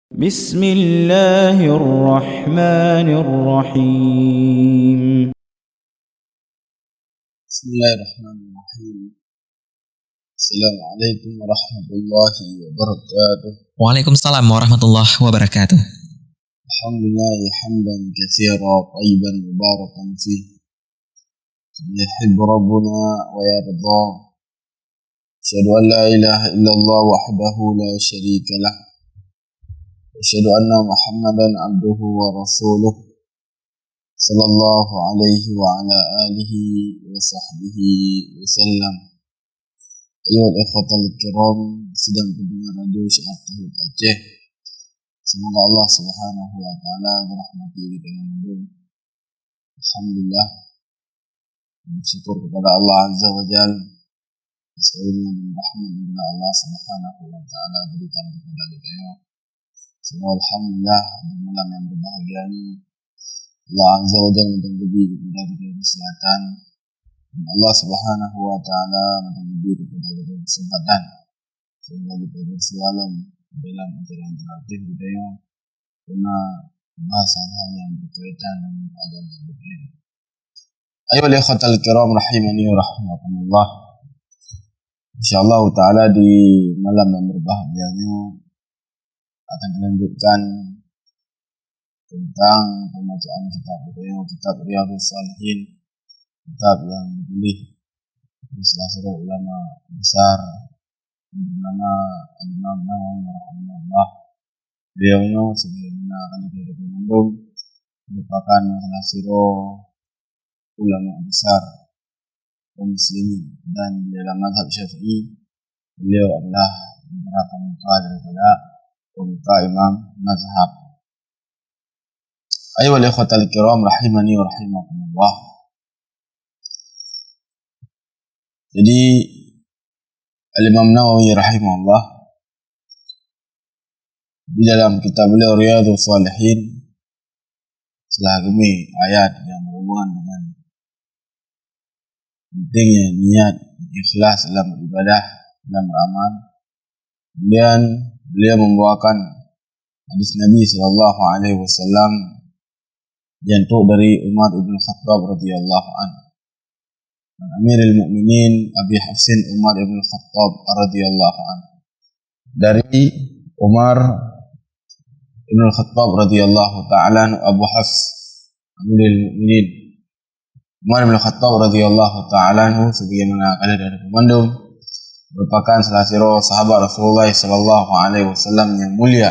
بسم الله الرحمن الرحيم. بسم الله الرحمن الرحيم. السلام عليكم ورحمة الله وبركاته. Waalaikumsalam warahmatullahi wabarakatuh. الحمد لله حمدا كثيرا طيبا مباركا فيه يحب ربنا ويرضى. أشهد أن لا إله إلا الله وحده لا شريك له. أشهد أن محمدا عبده ورسوله صلى الله عليه وعلى آله وصحبه وسلم. Ayuhal ikhwatal kiram, sedang pendengar radio Syiar Tauhid Aceh. Semoga Allah Subhanahu wa taala merahmati kita yang Alhamdulillah, bersyukur kepada Allah Azza wa Jalla atas karunia dan rahmat yang Allah Subhanahu wa taala berikan kepada kita. Semua alhamdulillah di malam yang berbahagia ini Allah Azza wa Jalla memberi kepada kita kesehatan. Dan Allah Subhanahu wa taala memberi kepada kita kesempatan sehingga kita bersialan dalam acara interaktif kita karena pembahasan hal yang berkaitan dengan agama kita. Ayuhal ikhwatal kiram rahimani wa rahimakumullah. Insyaallah taala di malam yang berbahagia ini akan dilanjutkan tentang pembacaan kitab Riyadhus Shalihin, kitab yang dipilih oleh salah satu ulama besar bernama Imam Nawawi rahimahullah. Beliau sebagaimana akan kita kandung merupakan salah satu ulama besar kaum muslimin, dan dalam mazhab Syafi'i beliau adalah beberapa muka daripada muka imam mazhab. Ayuhal ikhwatal kiram rahimani wa rahimakumullah. Jadi Al-Imam Nawawi rahimahullah di dalam kitab beliau Riyadhus Shalihin telah gemi ayat yang berhubungan dengan pentingnya niat ikhlas dalam beribadah, dalam beramal. Kemudian beliau membawakan hadis Nabi sallallahu alaihi wasallam yang dari Umar ibn Khattab radhiyallahu anhu. Amirul Mukminin Abi Hafsin Umar ibn Khattab radhiyallahu anhu. Dari Umar ibn Khattab radhiyallahu ta'ala Abu Hafs Amirul Mukminin Umar ibn Khattab radhiyallahu ta'ala sebagaimana ada dari pemandu, merupakan salah satu sahabat Rasulullah sallallahu alaihi wasallam yang mulia.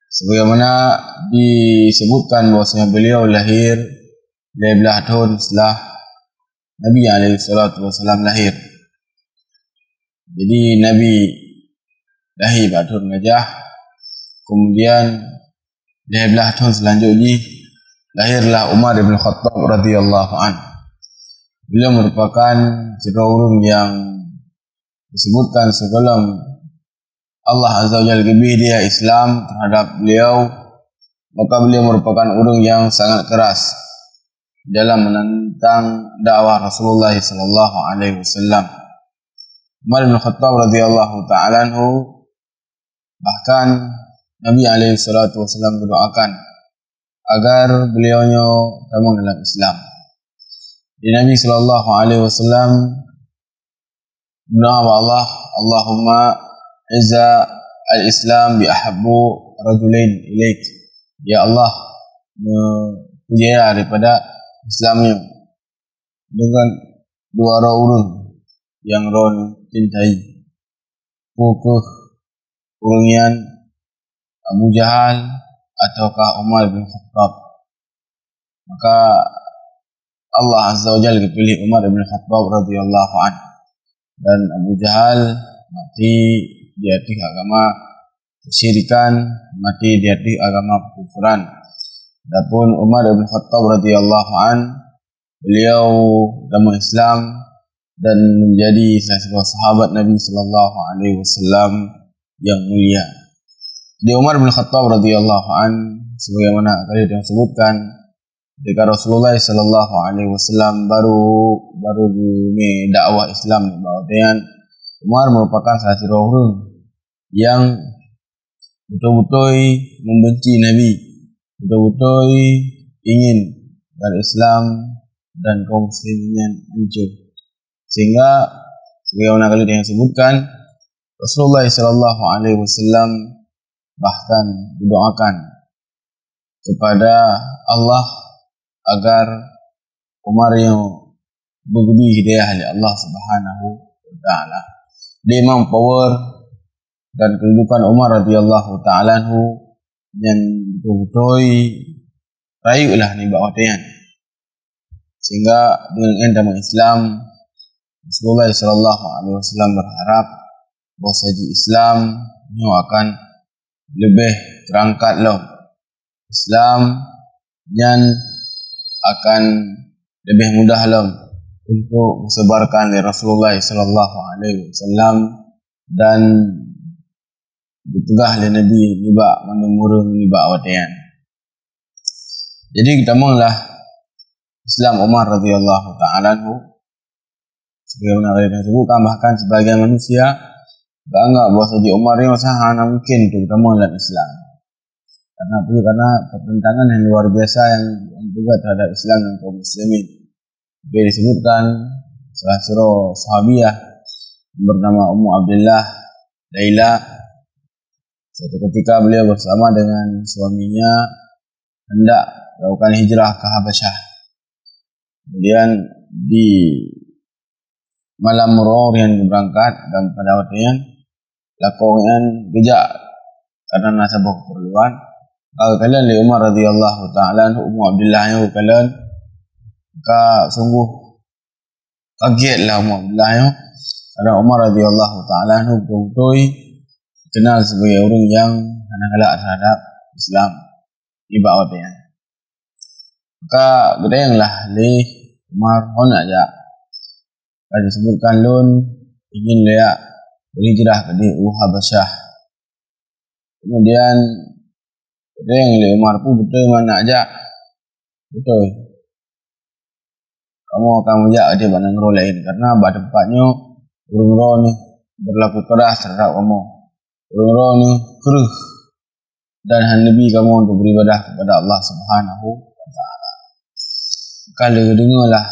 Sebagaimana disebutkan bahwasanya beliau lahir 12 tahun setelah Nabi alaihi salatu wasallam lahir. Jadi Nabi lahir pada tahun Gajah, kemudian 12 tahun selanjutnya lahirlah Umar bin Khattab radhiyallahu anhu. Beliau merupakan seorang yang disebutkan sebelum Allah Azza wa Jalla gebih dia Islam terhadap beliau, maka beliau merupakan orang yang sangat keras dalam menentang dakwah Rasulullah sallallahu alaihi wasallam. Umar bin Khattab radhiyallahu ta'ala anhu, bahkan Nabi alaihi salatu wasallam mendoakan agar beliaunya gabung dalam Islam. Di Nabi sallallahu alaihi wasallam berdoa kepada Allah, Allahumma izza al-Islam bi ahabbu rajulain ilaik. Ya Allah, pujilah daripada Islamnya dengan dua orang yang ron cintai. Pukul urungian Abu Jahal ataukah Umar bin Khattab. Maka Allah Azza wa Jalla pilih Umar bin Khattab radhiyallahu anhu, dan Abu Jahal mati di atas agama kesyirikan, mati di atas agama kekufuran. Adapun Umar bin Khattab radhiyallahu an, beliau dalam Islam dan menjadi salah satu sahabat Nabi sallallahu alaihi wasallam yang mulia. Di Umar bin Khattab radhiyallahu an, sebagaimana tadi disebutkan, ketika Rasulullah sallallahu alaihi wasallam baru di dakwah Islam, bahwa Umar merupakan salah satu orang yang betul-betul membenci Nabi, betul-betul ingin agar Islam dan kaum muslimin hancur. Sehingga sebagaimana kali yang disebutkan, Rasulullah SAW bahkan mendoakan kepada Allah agar Umar yang berbudi hidayah oleh Allah Subhanahu wa taala. Dia memang power dan kedudukan Umar radhiyallahu taala anhu yang betul-betul rayulah ni bawatian. Sehingga dengan endam Islam, Rasulullah SAW berharap bahawa Islam ini akan lebih terangkat loh. Islam yang akan lebih mudah loh untuk menyebarkan dari Rasulullah SAW dan ditegah oleh Nabi nibak menumurun nibak watian. Jadi kita menglah Islam Umar radhiyallahu taala anhu sebagaimana kita sebutkan, bahkan sebagian manusia beranggap bahawa saja Umar ini sangat mungkin untuk kita dalam Islam. Karena pertentangan yang luar biasa yang juga terhadap Islam dan kaum muslimin. Dia disebutkan salah seorang sahabiah bernama Ummu Abdullah Laila. Suatu ketika beliau bersama dengan suaminya hendak melakukan hijrah ke Habasyah. Kemudian di malam yang berangkat dan pada waktunya lakongan gejak karena nasabah keperluan. Kalian li Umar radhiyallahu taala anhu Ummu Abdullah yang kalian sungguh kagetlah Ummu Abdullah yang karena Umar radhiyallahu taala anhu betul-betul kenal sebagai orang yang galak terhadap Islam di bawahnya. Maka gedenglah li Umar nak aja. Ada disebutkan lun ingin dia berhijrah ke Habasyah. Kemudian gedeng li Umar pun betul mana aja. Betul. Kamu akan menjak dia pada negara lain karena pada tempatnya orang-orang ni berlaku keras terhadap kamu. Orang-orang ni keruh dan Nabi kamu untuk beribadah kepada Allah Subhanahu wa taala. Kalau dengarlah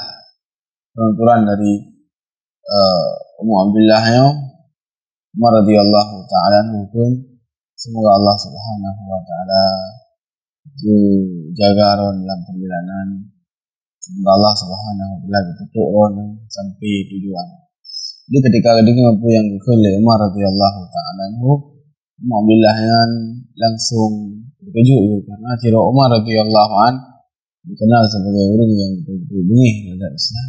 penuturan dari Ummu Abdullah yang Umar radhiyallahu taala anhu pun semoga Allah Subhanahu wa taala jaga ron dalam perjalanan. Semoga Allah Subhanahu wa taala tutup ron sampai tujuan. Jadi ketika dengar apa yang dikatakan Umar radhiyallahu taala anhu, Ummu Abdullah yang langsung terkejut karena kira Umar radhiyallahu anhu dikenal sebagai orang yang betul-betul bengih terhadap Islam.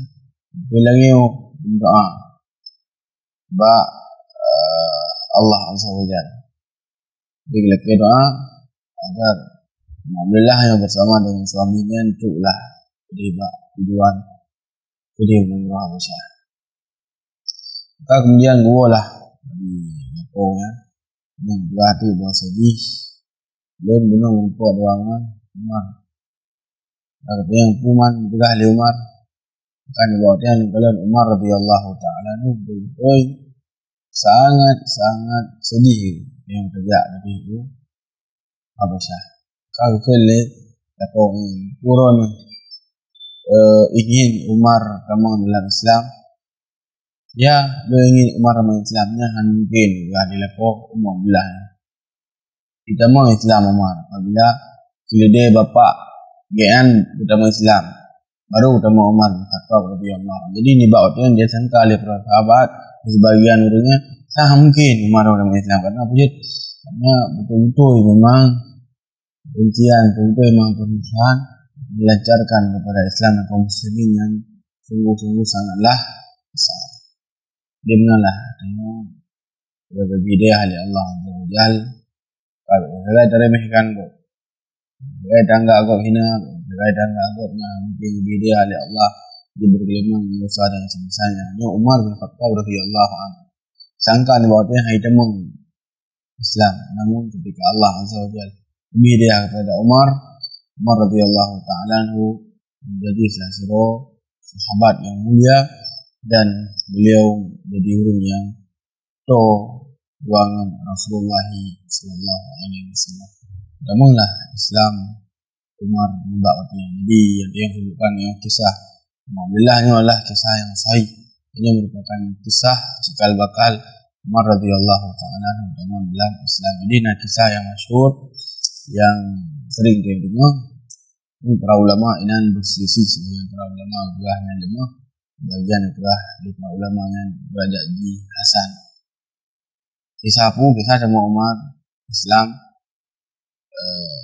Bilangnya berdoa Allah Azza wa Jalla. Dia doa agar Alhamdulillah yang bersama dengan suaminya untuklah tiba tujuan dia menuju Habasyah. Maka kemudian gualah di lapornya dan berarti bahasa sedih dan benar merupakan doangan Umar. Ada yang kuman tegah li Umar kan dibawakan oleh Umar radhiyallahu taala anhu betul sangat sedih yang terjadi di Habasyah. Kalau kele atau kurang ingin Umar kamu dalam Islam, ya dia ingin Umar dalam Islamnya mungkin ya dilakukan Umar bilang kita mau Islam Umar apabila dia bapak gian utama Islam baru utama Umar Khattab radhiyallahu anhu. Jadi ni bautnya dia sangka oleh para sahabat sebagian orangnya sangat mungkin Umar dalam Islam karena apa je? Karena betul-betul memang bencian betul-betul memang perusahaan melancarkan kepada Islam dan kaum muslimin yang sungguh-sungguh sangatlah besar. Dia mengalah dengan bagi dia ahli Allah Azza wa Jalla. Kalau saya teremehkan kok. Saya tangga agak hina, saya tangga agak mungkin dia ahli Allah dia bergelimang dosa dan semisalnya. Ini Umar bin Khattab radhiyallahu anhu. Sangka di bawahnya hai temung Islam, namun ketika Allah Azza wa Jalla beri dia kepada Umar radhiyallahu taala anhu menjadi salah satu sahabat yang mulia dan beliau jadi orang yang ruangan Rasulullah sallallahu alaihi wasallam. Namunlah Islam Umar bin Khattab. Jadi yang disebutkan yang kisah Alhamdulillah ini adalah kisah yang sahih. Ini merupakan kisah cikal bakal Umar radhiyallahu taala dalam Islam. Ini kisah yang masyhur yang sering kita dengar. Ini para ulama ini berselisih dengan para ulama belah yang dengar. Bagian itulah di para ulama yang berada di Hasan. Kisah sama Umar Islam,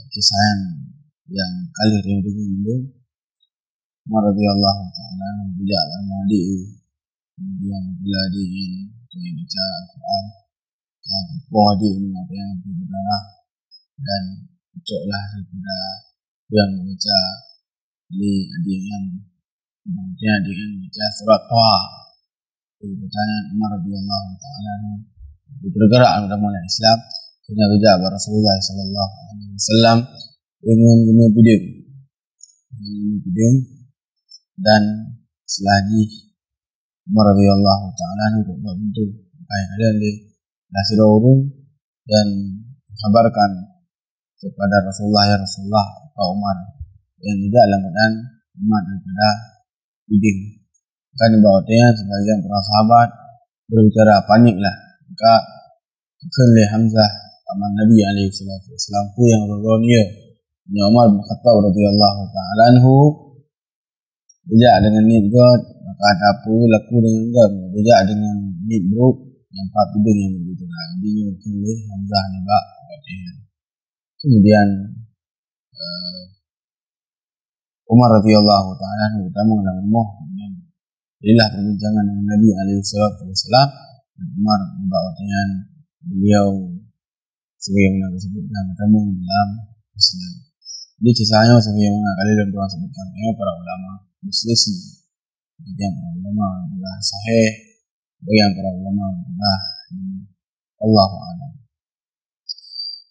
kisah yang kali ini dulu Umar radhiyallahu taala bijak mandi kemudian bila dia baca Al-Quran bahwa dia yang berdarah dan ucaplah daripada yang baca di yang kemudian dia baca surat Taha. Bertanya Umar radhiyallahu taala bergerak dalam Islam dengan bijak Rasulullah sallallahu alaihi wasallam dengan bidang dan selagi Umar radhiyallahu taala untuk membantu kalian di nasir urung dan kabarkan kepada Rasulullah ya Rasulullah Pak Umar yang tidak dalam keadaan umat daripada bidang. Kan dibawanya sebagian para sahabat berbicara paniklah maka kelih Hamzah paman Nabi alaihi salatu wasallam yang berdoa Umar bin Khattab radhiyallahu taala anhu bijak dengan niat God maka ada apa laku dengan God bijak dengan niat buruk yang empat bidang yang begitu jadi kelih Hamzah ni bak kemudian Umar radhiyallahu taala anhu pertama dalam rumah inilah perbincangan dengan Nabi alaihi salatu wasallam. Umar membawakan beliau sebagaimana disebutkan pertama dalam Islam. Jadi kisahnya sebagaimana kali dan tuan sebutkan para ulama berselisih. Yang para ulama adalah sahih, yang para ulama adalah Allahu a'lam.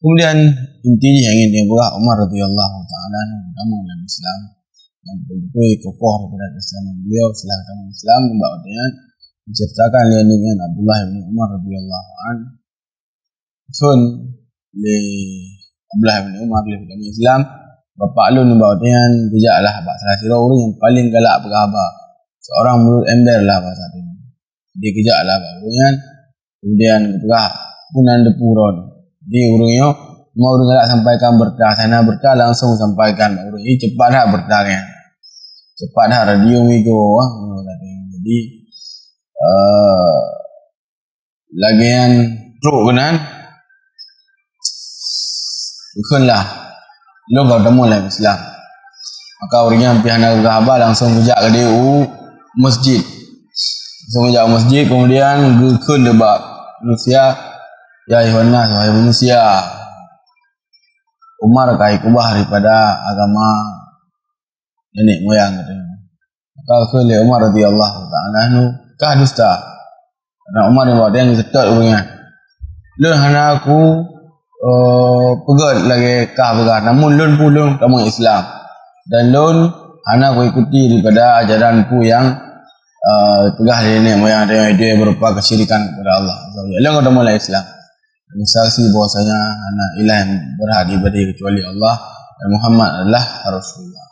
Kemudian intinya yang ingin dia buat Umar radhiyallahu taala pertama dalam Islam yang betul kokoh daripada Islam beliau setelah dalam Islam membawakan menceritakan dengan Abdullah bin Umar radhiyallahu anhu sun le Abdullah bin Umar dalam Islam bapa alun membawakan bijaklah bahasa sira orang yang paling galak berkhabar seorang mulut ember lah bahasa ini dia kejaklah barunya kemudian bergerak punan depuron di urungnya mau urung galak sampaikan berkah sana berkah langsung sampaikan urung ini cepat dah berkahnya cepat dah radio migo jadi lagian truk kenan bukanlah lo kau temu lah Islam maka orangnya pihak khabar langsung kejak ke dia masjid langsung kejak masjid kemudian gekun debak manusia ya ayuhannas wahai manusia Umar kai kubah daripada agama nenek moyang katanya maka kele Umar radhiyallahu taala anhu kah dusta karena Umar yang setat orangnya lun hana aku pegat lagi kah pegat namun lun pulung kamu Islam dan lun hana aku ikuti daripada ajaran ku yang tegah nenek moyang dia berupa kesyirikan kepada Allah lun kau mulai Islam mensaksi bahwasanya hana ilah yang berhak diibadahi kecuali Allah dan Muhammad adalah Rasulullah.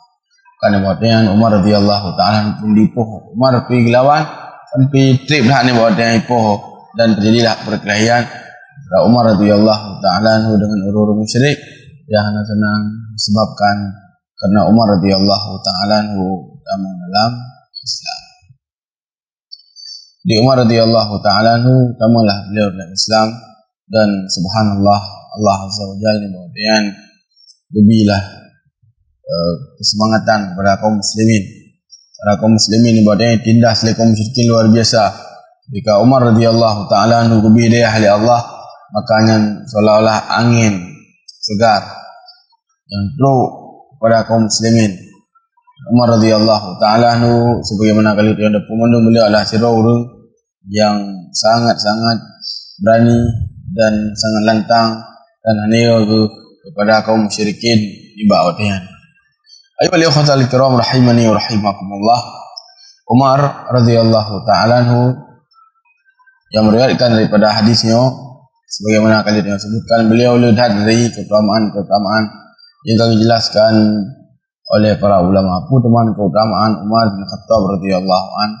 Karena buatnya Umar radhiyallahu taala pun dipoh Umar pergi lawan sampai trip dah ni buatnya ipoh dan terjadilah perkelahian antara Umar radhiyallahu taala dengan orang-orang musyrik yang senang disebabkan karena Umar radhiyallahu taala utama dalam Islam. Di Umar radhiyallahu taala utamalah beliau dalam Islam dan subhanallah Allah azza wa jalla memberikan lebihlah kesemangatan kepada kaum muslimin. Para kaum muslimin ibadahnya tindas oleh kaum musyrikin luar biasa. Jika Umar radhiyallahu taala anhu lebih dari ahli Allah, makanya seolah-olah angin segar yang teruk kepada kaum muslimin. Umar radhiyallahu taala anhu sebagaimana kali itu ada pemandang beliau adalah orang yang sangat-sangat berani dan sangat lantang dan hanya kepada kaum musyrikin di bawahnya. Ayyuhal ikhwatal kiram rahimani wa rahimakumullah. Umar radhiyallahu taala anhu yang meriwayatkan daripada hadisnya sebagaimana kali yang sebutkan, beliau lihat dari keutamaan yang kami jelaskan oleh para ulama. Teman keutamaan Umar bin Khattab radhiyallahu an.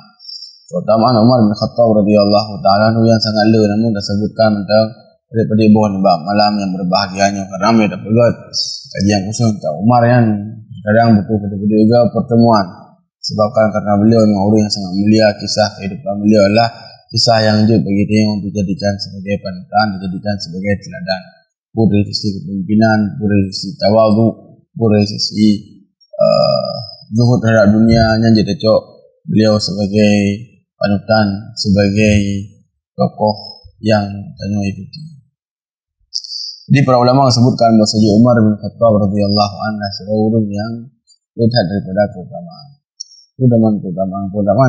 Keutamaan Umar bin Khattab radhiyallahu taala yang sangat namun disebutkan tentang daripada buah malam yang berbahagianya, karena kami dapat kajian khusus tentang Umar yang kadang betul-betul juga pertemuan, sebabkan karena beliau memang orang yang sangat mulia. Kisah kehidupan beliau adalah kisah yang wajib bagi dia untuk dijadikan sebagai panutan, dijadikan sebagai teladan, dari sisi kepemimpinan, dari sisi tawadhu, dari sisi zuhud terhadap dunia. Yang jadi cok beliau sebagai panutan, sebagai tokoh yang tanya ikuti. Jadi para ulama sebutkan bahawa Umar bin Khattab radhiyallahu anhu seorang yang lihat daripada keutamaan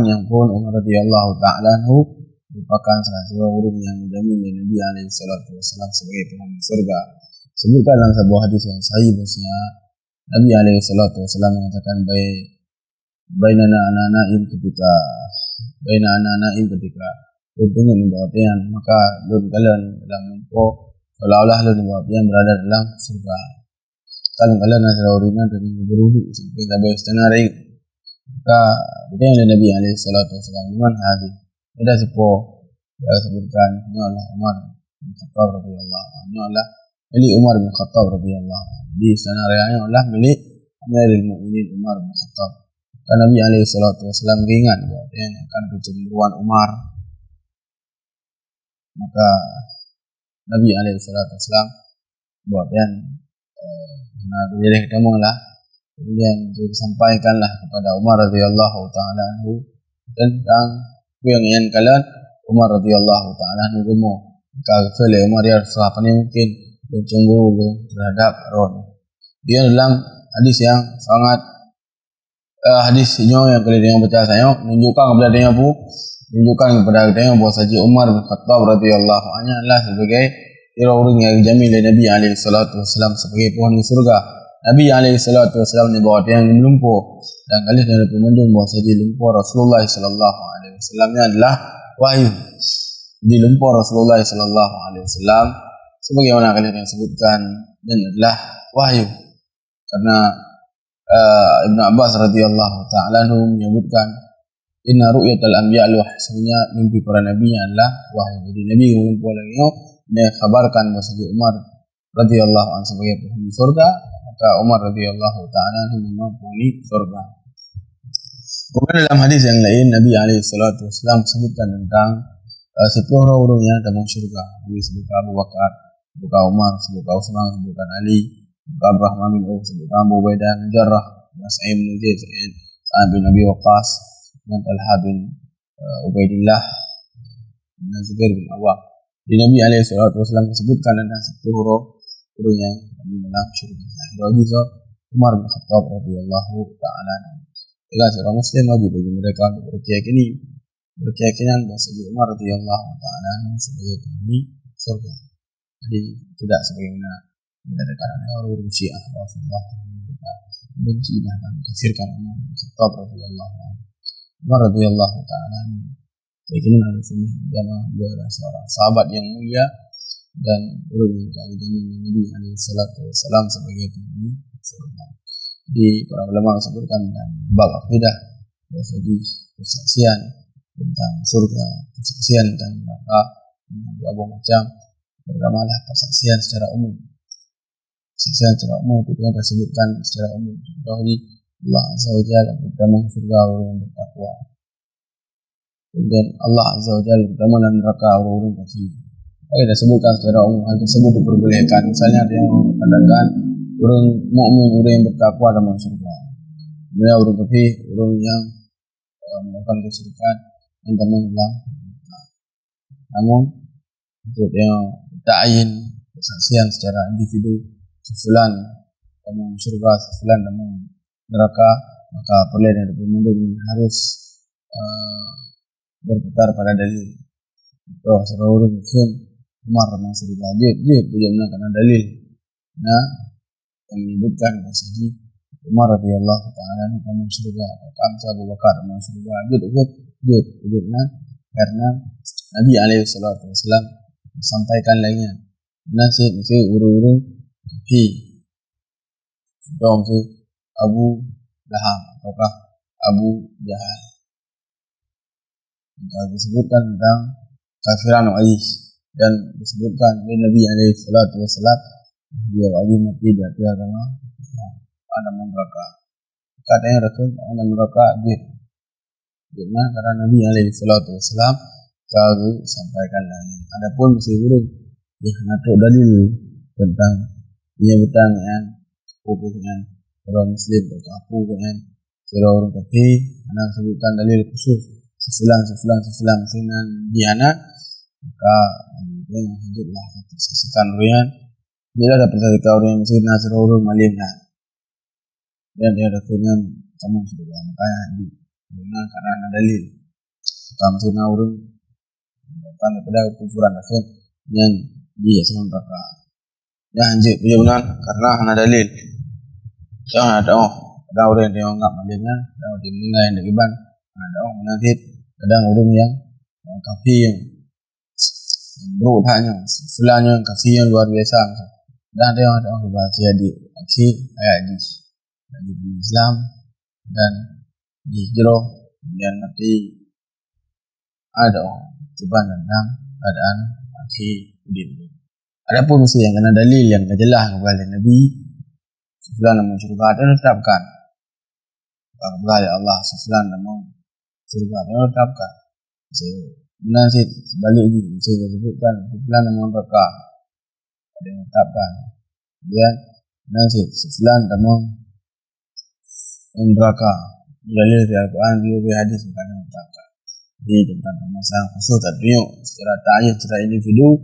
yang pun Umar radhiyallahu taala anhu merupakan salah seorang yang menjamin Nabi alaihi salatu wasallam sebagai penghuni surga. Sebutkan dalam sebuah hadis yang sahih bahwasanya Nabi alaihi salatu wasallam mengatakan baina anak-anak ketika bertemu membawatian, maka lun kalian dalam lempo seolah-olah lun membawatian berada dalam surga. Kalian nasrawina dan beruhu sampai sampai setengah hari. Maka bertanya Nabi alaihi salatu wasallam, "Man hadhi?" Ada sebuah yang sebutkan, ini adalah Umar bin Khattab radhiyallahu anhu. Ini adalah milik Umar bin Khattab radhiyallahu anhu. Di sana rayanya adalah milik Amirul Mukminin Umar bin Khattab. Karena Nabi alaihi salatu wasallam ingat bahawa dia akan kecemburuan Umar. Maka Nabi alaihi salatu wasallam buat dia bila ketemu lah, kemudian disampaikanlah kepada Umar radhiyallahu taala anhu tentang yang kalian Umar radhiyallahu taala anhu gemo. Maka Umar ya Rasulullah, apa mungkin cemburu terhadap roh. Dia dalam hadis yang sangat hadisnya yang kalian yang baca saya menunjukkan kepada dia bahwa saja Umar bin Khattab radhiyallahu anhu adalah sebagai orang yang dijamin oleh Nabi alaihi salatu wasallam sebagai penghuni surga. Nabi alaihi salatu wasallam ni bawa dia yang lumpuh, dan kali dari pengunjung bahawa saja lumpuh Rasulullah sallallahu alaihi wasallam adalah wahyu. Di lumpuh Rasulullah sallallahu alaihi wasallam sebagaimana kalian yang sebutkan dan adalah wahyu. Karena Ibn Abbas radhiyallahu taala anhu menyebutkan inna ru'yatal anbiya al-wahsanya, mimpi para nabi adalah wahyu. Jadi Nabi lumpuh lagi dia kabarkan bahawa Umar radhiyallahu anhu sebagai penghuni surga, maka Umar radhiyallahu taala anhu memang penghuni surga. Kemudian dalam hadis yang lain Nabi alaihi salatu wasallam sebutkan tentang 10 orang yang dalam surga. Nabi sebutkan Abu Bakar, sebutkan Umar, sebutkan Utsman, sebutkan Ali, sebutkan Abdurrahman bin Auf, sebutkan Abu Ubaidah bin Jarrah, Sa'id bin Zaid, Sa'ad bin Abi Waqqas, dan Talha bin Ubaidillah, dan Zubair bin Awwam. Di Nabi alaihi salatu wasallam disebutkan tentang 10 orang yang dalam syurga. Bagi Umar bin Khattab radhiyallahu taala anhu. Jika seorang muslim wajib bagi mereka untuk berkeyakinan bahawa Umar radhiyallahu taala anhu sebagai penghuni surga. Jadi tidak sebagaimana mereka orang Syiah Rasulullah benci dan kafirkan Umar bin Khattab radhiyallahu anhu. Umar radhiyallahu taala anhu keyakinan ahli sunnah dia adalah seorang sahabat yang mulia dan orang yang dijamin Nabi alaihi salatu wasallam sebagai penghuni surga. Di para ulama sebutkan dan bab akidah jadi kesaksian tentang surga, kesaksian tentang neraka, berbagai macam. Pertamalah kesaksian secara umum. Kesaksian secara umum itu yang disebutkan secara umum. Contohnya Allah Azza wa Jalla bertemu surga orang yang bertakwa. Kemudian Allah Azza wa Jalla bertemu dalam neraka orang yang kafir. Kita sebutkan secara umum hal tersebut diperbolehkan. Misalnya ada yang mengatakan orang mukmin, orang yang bertakwa dalam surga. Kemudian orang kafir, orang yang melakukan kesyirikan yang teman dalam neraka. Namun untuk yang ta'yin kesaksian secara individu, sefulan dalam surga, sefulan dalam neraka, maka perlu dari pemimpin harus berputar pada dalil. Itu seorang muslim Umar masuk surga, dia menangkan dalil. Nah, yang menyebutkan bahasa Umar radhiyallahu taala anhu masuk surga, Abu Bakar masuk surga, dia karena Nabi alaihi salatu wasallam sampaikan lainnya. Nasihat mesti urung-urung fi dong ke Abu Lahab ataukah Abu Jahal. Disebutkan tentang kafiran Ali dan disebutkan oleh Nabi alaihi salatu wasallam dia Ali mati di atas agama ada neraka. Katanya Rasul ada neraka dia. Karena Nabi alaihi salatu wasallam kalau sampaikan lain. Adapun mesti urung dia natuk dalil tentang penyebutan yang hukumnya orang muslim atau apa kan orang kafir anak sebutkan dalil khusus sefulan dengan diana maka yang hiduplah sesukan rian dia dapat dari orang muslim nasir orang malimna dan dia ada dengan kamu sudah makanya di dengan karena ada dalil kamu sudah orang tanda pada kufuran akhir yang dia sedang neraka ya anjir benar karena ada dalil jangan ada ada orang yang enggak malimnya ada orang yang menilai yang diban ada orang menafik ada orang yang kafir yang berutanya fulanya kafir yang luar biasa dan ada orang berbahasa di akhir ayat di Islam dan di hijrah dan nanti ada orang coba tentang keadaan akhir hidup. Adapun mesti yang kena dalil yang jelas kepada Nabi sefulan nama surga dan tetapkan kepada Allah sefulan nama surga dan tetapkan menasih balik ini saya sebutkan sefulan nama neraka ada yang tetapkan kemudian menasih sefulan nama neraka dalil dari Al-Quran juga hadis bukan tetapkan di tentang masalah khusus tadbiuk secara ta'yin secara individu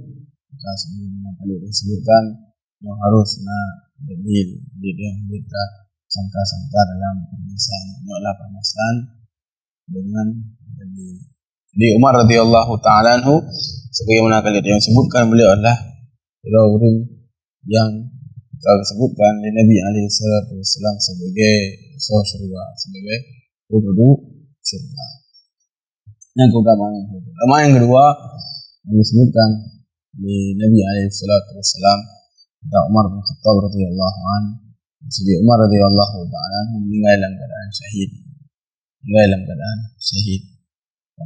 maka sebelum kali disebutkan yang harus dalil yang kita sangka-sangka dalam permasalahan dengan dalil. Jadi Umar radhiyallahu taala anhu sebagaimana kali yang sebutkan beliau adalah orang yang telah disebutkan oleh Nabi alaihi salatu wasallam sebagai surga sebagai penduduk surga. Yang kedua disebutkan di Nabi alaihi salatu wasallam tentang Umar bin Khattab radhiyallahu anhu. Jadi Umar radhiyallahu taala anhu meninggal dalam keadaan syahid.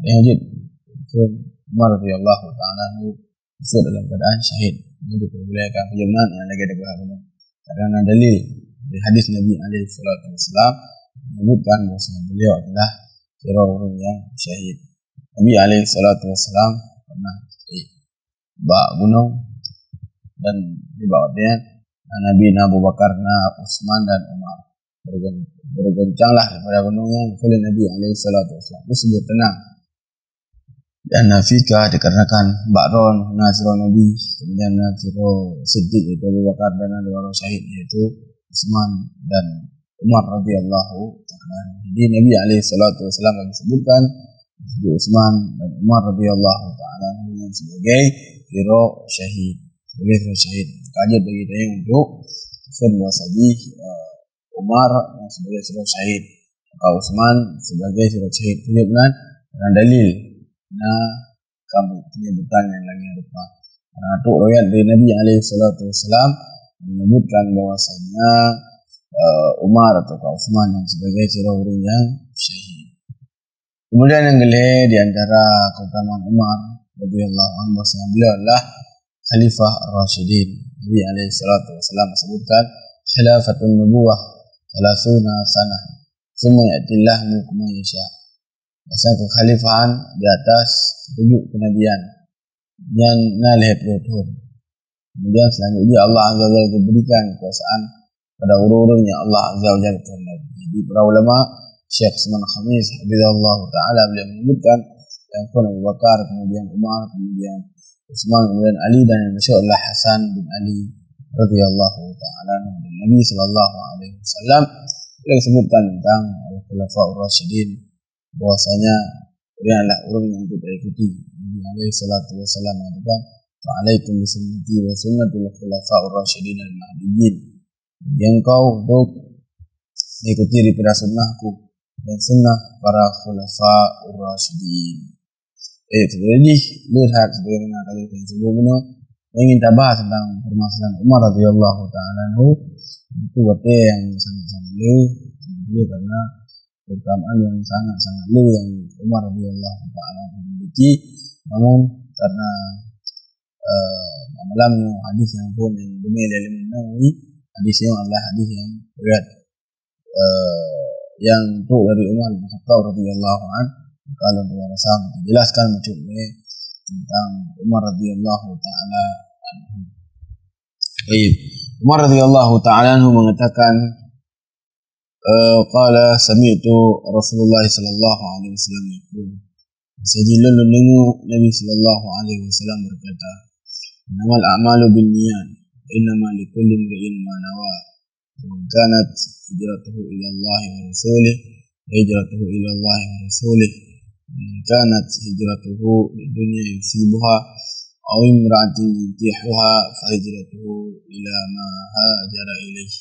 Yang wajib Umar radhiyallahu taala anhu disebut dalam keadaan syahid. Ini diperbolehkan penjelasan yang lagi ada berapa karena dalil di hadis Nabi alaihi salatu wasallam menyebutkan bahawa beliau adalah orang yang syahid. Nabi alaihi salatu wasallam pernah gunung dan di bawahnya Nabi Abu Bakar, Utsman dan Umar bergoncanglah daripada gunungnya oleh Nabi alaihi salatu wasallam disebut tenang dan nafika dikarenakan ba'ron nasron Nabi kemudian nasro Siddiq itu Abu Bakar dan dua orang syahid yaitu Utsman dan Umar radhiyallahu taala. Jadi Nabi alaihi salatu wasallam disebutkan Utsman dan Umar radhiyallahu taala sebagai hero syahid. Kajian bagi dia untuk berwasadi Umar sebagai hero syahid, Utsman sebagai hero syahid. Dengan dalil kamu penyebutan yang lagi rupa. Karena itu riwayat dari Nabi alaihi salatu wasallam menyebutkan bahwasanya Umar atau Utsman yang sebagai hero yang syahid. Kemudian yang kelima di antara keutamaan Umar radhiyallahu anhu bahwa beliau adalah Khalifah Ar-Rasyidin. Nabi alaihi salatu wasallam sebutkan khilafatun nubuwah 30 sanah. Summa ya'tillah mulku man yasha. Masa kekhalifahan di atas 7 kenabian yang nalih tahun. Kemudian selanjutnya Allah Azza wa Jalla berikan kekuasaan pada orang-orang yang Allah Azza wa Jalla kehendaki. Jadi para ulama Syekh Usman Khamis hafizahullah taala beliau menyebutkan yang pun Abu Bakar, kemudian Umar, kemudian Utsman, kemudian Ali dan yang masyhur adalah Hasan bin Ali radhiyallahu taala anhu. Nabi sallallahu alaihi wasallam beliau sebutkan tentang Khulafaur Rasyidin bahwasanya dia adalah orang yang kita ikuti. Nabi alaihi salatu wasallam mengatakan, "Wa'alaikum bisunnati wa sunnatul khulafaur rasyidin al-mahdiyyin." Yang kau untuk mengikuti daripada sunnahku dan sunnah para khulafaur rasyidin. Jadi lihat sebagaimana kali sebelumnya ingin kita bahas tentang permasalahan Umar radhiyallahu taala anhu, itu berarti yang sangat-sangat dia karena keutamaan yang sangat-sangat yang Umar radhiyallahu taala memiliki, namun karena malamnya hadis yang pun yang dinilai oleh Imam Nawawi, hadisnya adalah hadis yang riwayat yang itu dari Umar bin Khattab radhiyallahu anhu. Kalau Rasul menjelaskan maksudnya tentang Umar radhiyallahu taala anhu. Baik, Umar radhiyallahu taala anhu mengatakan qala sami'tu Rasulullah sallallahu alaihi wasallam yaqul, sajilun Nabi sallallahu alaihi wasallam berkata, innamal a'malu binniyat innama likulli imrin ma nawa, man kanat hijratuhu ila Allah wa rasulih hijratuhu ila Allah wa rasulih, kanat hijratuhu lidunya yusibuha aw imra'atin yankihuha fa hijratuhu ila ma hajara ilaih.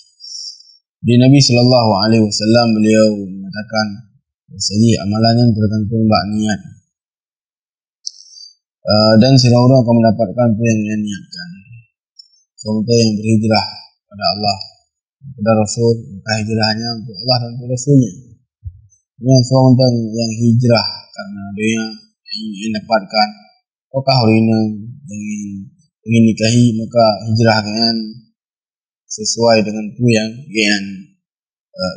Di Nabi sallallahu alaihi wasallam beliau mengatakan, jadi amalannya tergantung niat, dan sirah-urah akan mendapatkan apa yang ia niatkan. Seorang yang berhijrah pada Allah, kepada Rasul, maka hijrahnya untuk Allah dan untuk Rasulnya. Dengan seorang yang hijrah karena dia ingin dapatkan hari ini ingin nikahi, maka hijrah dengan sesuai dengan apa yang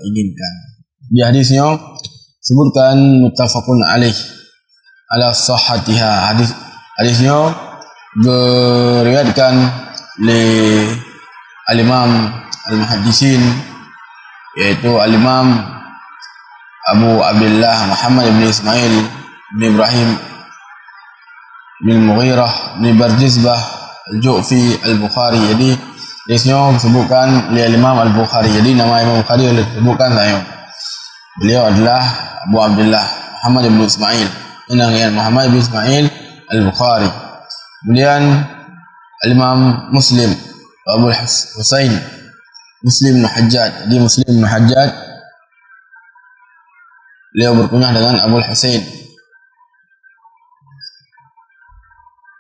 inginkan. Di hadisnya sebutkan muttafaqun alaih ala sahhatiha, hadisnya diriwayatkan oleh al-Imam al-Muhaddisin, yaitu al-Imam Abu Abdullah Muhammad bin Ismail bin Ibrahim bin Mughirah bin Barjizbah al-Ju'fi al-Bukhari. Jadi hadisnya disebutkan oleh Imam al-Bukhari. Jadi nama Imam Bukhari disebutkan saya. Beliau adalah Abu Abdullah Muhammad bin Ismail dengan Muhammad bin Ismail al-Bukhari. Kemudian al-Imam Muslim Abu Husain Muslim bin Hajjaj. Jadi Muslim bin Hajjaj beliau berkunyah dengan Abu Husain.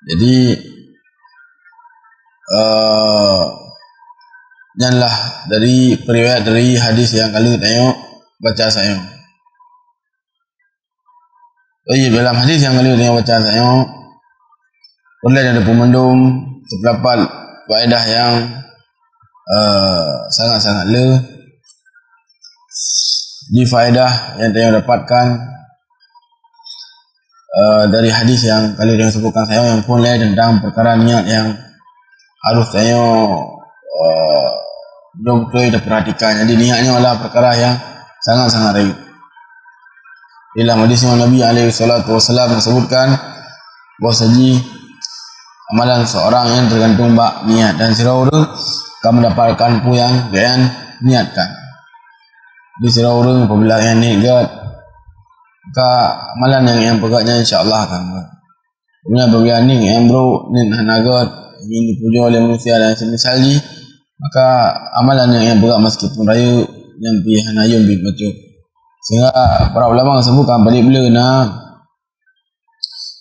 Jadi janganlah dari periwayat dari hadis yang kali tengok baca saya. Dalam hadis yang kali tengok baca saya, boleh ada pemandung terdapat faedah yang sangat-sangat di faedah yang tengok dapatkan dari hadis yang kali tengok sebutkan saya, yang pun tentang perkara niat yang harus tengok betul-betul kita perhatikan. Jadi niatnya adalah perkara yang sangat-sangat baik. Dalam hadis Nabi alaihi salatu wasallam disebutkan bahwasanya amalan seorang yang tergantung niat, dan sirah orang akan mendapatkan apa yang dia niatkan. Di sirah orang apabila yang niat, maka amalan yang pegaknya insya-Allah akan buat. Kemudian apabila yang bro nagot ingin dipuja oleh manusia dan semisal maka amalan yang berat meskipun raya yang pilihan ayam begitu. Sehingga para ulama sebutkan balik bila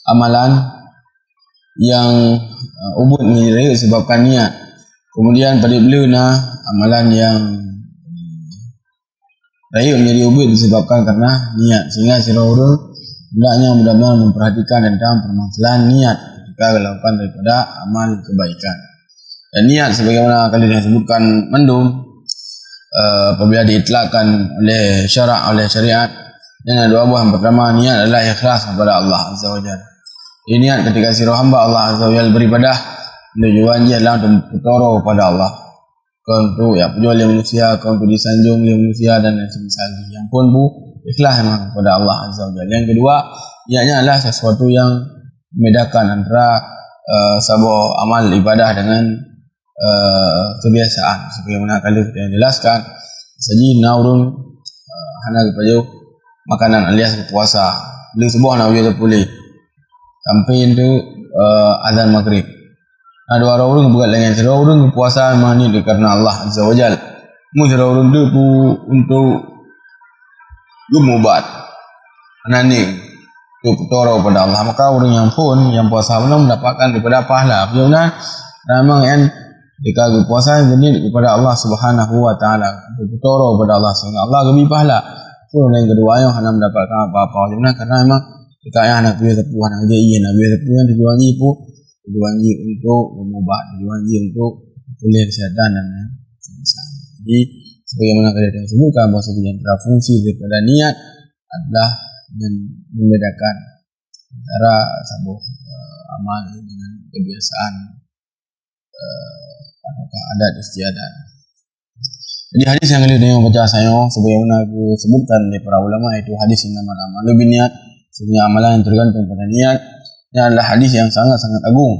amalan yang ubud ni raya sebabkan niat. Kemudian balik bila amalan yang raya menjadi ubud disebabkan karena niat. Sehingga sirah orang hendaknya mudah-mudahan memperhatikan tentang permasalahan niat ketika melakukan daripada amal kebaikan. Dan niat sebagaimana kali disebutkan mendung apabila diitlakkan oleh syariat dengan dua buah. Yang pertama, niat adalah ikhlas kepada Allah Azza wa Jalla. Jadi niat ketika sirah hamba Allah Azza wa Jalla beribadah, tujuan dia adalah untuk bertoro kepada Allah, untuk puja oleh manusia, untuk disanjung oleh manusia dan semisalnya. Yang pun ikhlas kepada Allah Azza wa Jalla. Yang kedua, niatnya adalah sesuatu yang membedakan antara sebuah amal ibadah dengan kebiasaan. Sebagaimana kali kita jelaskan, saji naurun hana kepada makanan alias berpuasa. Beli sebuah nak dia boleh sampai itu azan maghrib. Dua orang buat dengan sira orang berpuasa memang ni kerana Allah Azza wa Jalla. Mu sira orang tu untuk gumubat. Anani berdoa kepada Allah, maka orang yang puasa benar mendapatkan daripada pahala. Bagaimana? Memang yang jika berpuasa jadi kepada Allah Subhanahu wa taala, berdoa kepada Allah sehingga Allah lebih pahala. Itu yang kedua yang hendak mendapatkan apa-apa. Bagaimana? Karena memang jika yang anak biasa sepuh anak dia iya, anak biasa sepuh yang tujuannya itu untuk mengubah, tujuannya untuk pulih kesehatan dan jadi sebagaimana kita sebutkan bahwa sebagian fungsi daripada niat adalah membedakan antara sebuah amal dengan kebiasaan atau adat istiadat. Jadi hadis yang kali ini baca saya sebagaimana disebutkan oleh para ulama, itu hadis yang nama amal biniat, sebenarnya amalan yang tergantung pada niat. Ini adalah hadis yang sangat-sangat agung.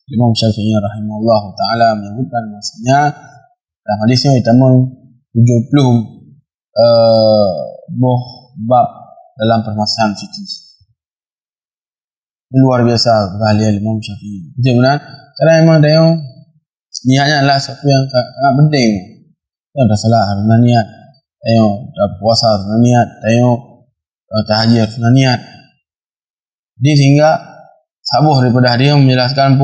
Imam Syafi'i rahimahullah taala menyebutkan bahwasanya dalam hadisnya ditambah 70 bab dalam permasalahan fikih. Luar biasa keahlian Imam Syafi'i. Itu benar. Karena memang dia niatnya adalah sesuatu yang sangat penting. Dia dah salah harus niat. Dia dah puasa harus niat. Dia tahajud harus niat. Jadi sehingga sabuh daripada dia menjelaskan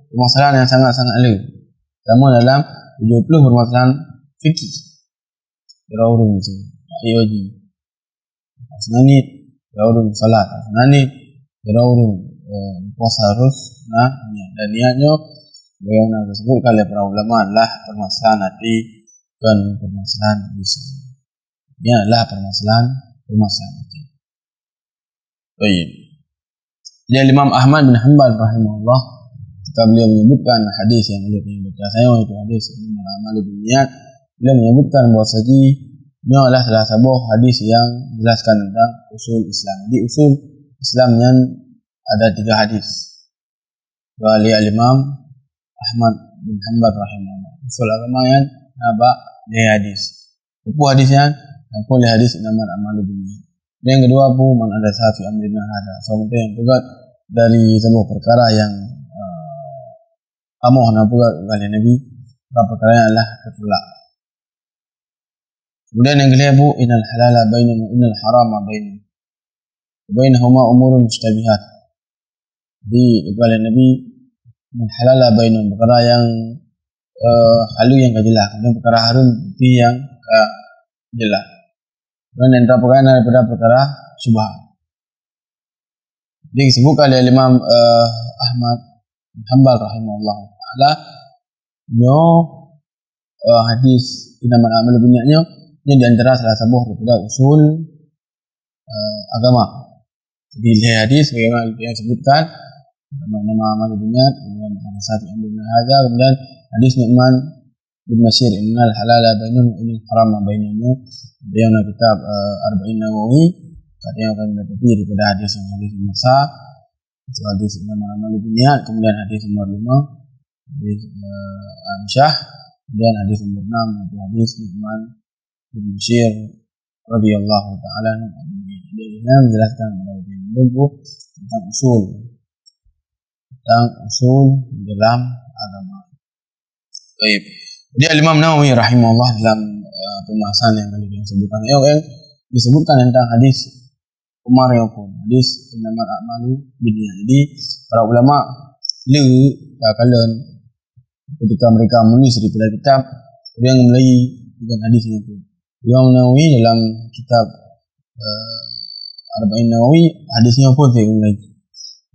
permasalahan yang sangat-sangat elok. Pertama dalam 70 permasalahan fikih. Orang itu, ayuji, senanit, orang salat, senanit, orang puasa harus, dan niatnya bagaimana disebut oleh para ulama adalah permasalahan hati dan permasalahan lisan. Ini adalah permasalahan hati. Baik. Jadi Imam Ahmad bin Hanbal rahimahullah ketika beliau menyebutkan hadis yang beliau baca saya itu hadis amal bin niat, beliau menyebutkan bahawa ini adalah salah satu hadis yang menjelaskan tentang usul Islam. Di usul Islam yang ada 3 hadis dari Imam Ahmad bin Hanbal rahimahullah. Usul agama yang ada 2 hadis. Itu hadisnya yang boleh hadis nama amal bin niat. Yang kedua man ada safi amrina hada. So yang juga dari sebuah perkara yang kamu hendak buat oleh Nabi, perkara yang adalah tertolak. Kemudian yang kedua innal halala bainana wa innal harama bainana. Bainahuma umurun mustabihat. Di oleh Nabi innal halala bainana, perkara yang halu yang jelas, dan perkara haram itu yang jelas. Dan yang perkara daripada perkara syubhat. Jadi disebutkan oleh Imam Ahmad bin Hanbal rahimahullah taala hadis inamal amal binniyatnya ini di antara salah satu daripada usul agama. Jadi hadis bagaimana yang disebutkan nama amal binniyat, kemudian safi amrina hadza, kemudian hadis Nu'man bin Bashir innal halala bainana wa innal harama bainana. Dia nak kitab Arba'in Nawawi, katanya akan mendapati daripada hadis yang hadis masa, hadis Imam Amal bin Niat, kemudian hadis nomor 5 hadis Aisyah, kemudian hadis nomor 6 hadis Nu'man bin Bashir radhiyallahu taala anhu. Dia menjelaskan tentang usul dalam agama. Baik. Jadi Imam Nawawi rahimahullah dalam pembahasan yang tadi disebutkan yang disebutkan tentang hadis Umar yang pun hadis innamal a'malu binniyat. Jadi para ulama kalian ketika mereka menulis di kitab yang mulai dengan hadis itu. Imam Nawawi dalam kitab Arba'in Nawawi hadisnya pun saya mulai.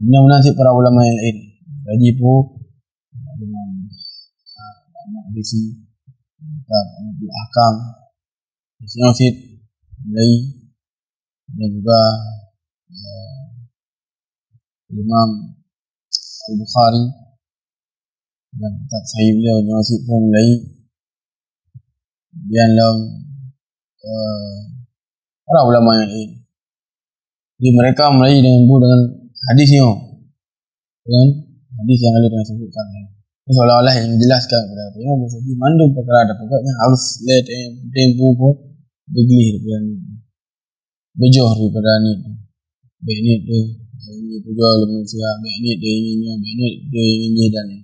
Benar-benar para ulama yang lain. Jadi dengan hadis kitab Al-Ahkam Sinopsis mulai dan juga Imam Al-Bukhari dan kitab Sahih beliau Sinopsis pun mulai. Kemudian dalam para ulama yang lain. Jadi mereka mulai dengan hadisnya, dengan hadis yang ada yang sebutkan. Seolah-olah yang menjelaskan kepada kita bahawa mandum perkara ada pokoknya harus lihat tempo pun begini daripada ni, bejoh daripada ni, begini tu, ini juga lebih siap, begini dia ini dan ini.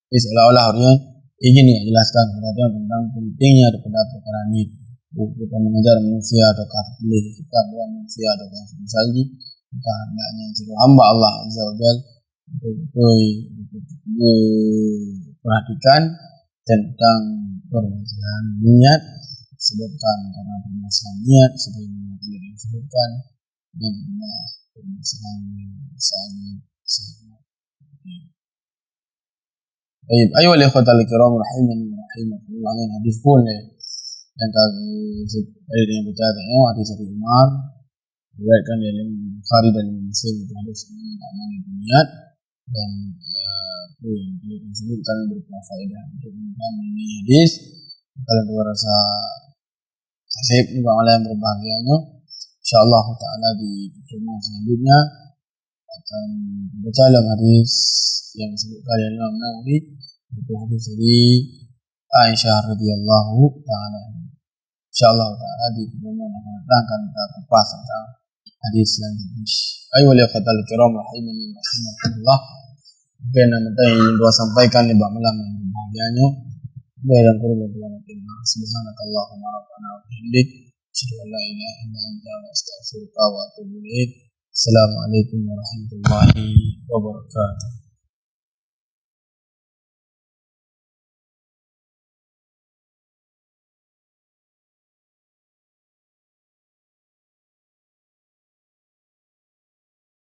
Jadi seolah-olah orang ingin menjelaskan kepada kita tentang pentingnya daripada perkara ni, bukan mengajar manusia atau pilih kita bukan manusia atau misalnya Maka hendaknya jika hamba Allah Azza wa Jalla perhatikan tentang permasalahan niat, sebutkan karena permasalahan niat sebagaimana tidak disebutkan dan permasalahan sangat. Baik, ayo ikhwatal kiram rahimani rahimakumullah. Ini hadis pun yang tadi yang berkata hadis dari Umar diriwayatkan oleh Imam Bukhari dan Muslim, itu hadis mengenai niat dan yang disebutkan berupa faedah untuk memahami hadis. Kalian merasa asik juga oleh yang berbahagianya, insyaallah taala di pertemuan selanjutnya akan membaca dalam hadis yang disebutkan oleh Imam Nawawi, itu hadis dari Aisyah radhiyallahu taala. Insyaallah taala di pertemuan akan datang kita kupas tentang hadis selanjutnya. Ayo ikhwatal kiram rahimani rahimakumullah. Mungkin yang dua sampaikan di malam yang berbahagianya. Dan kurang lebih subhanakallahumma rabbana wa bihamdik asyhadu an la ilaha illa anta astaghfiruka wa atubu ilaik. Assalamualaikum warahmatullahi wabarakatuh.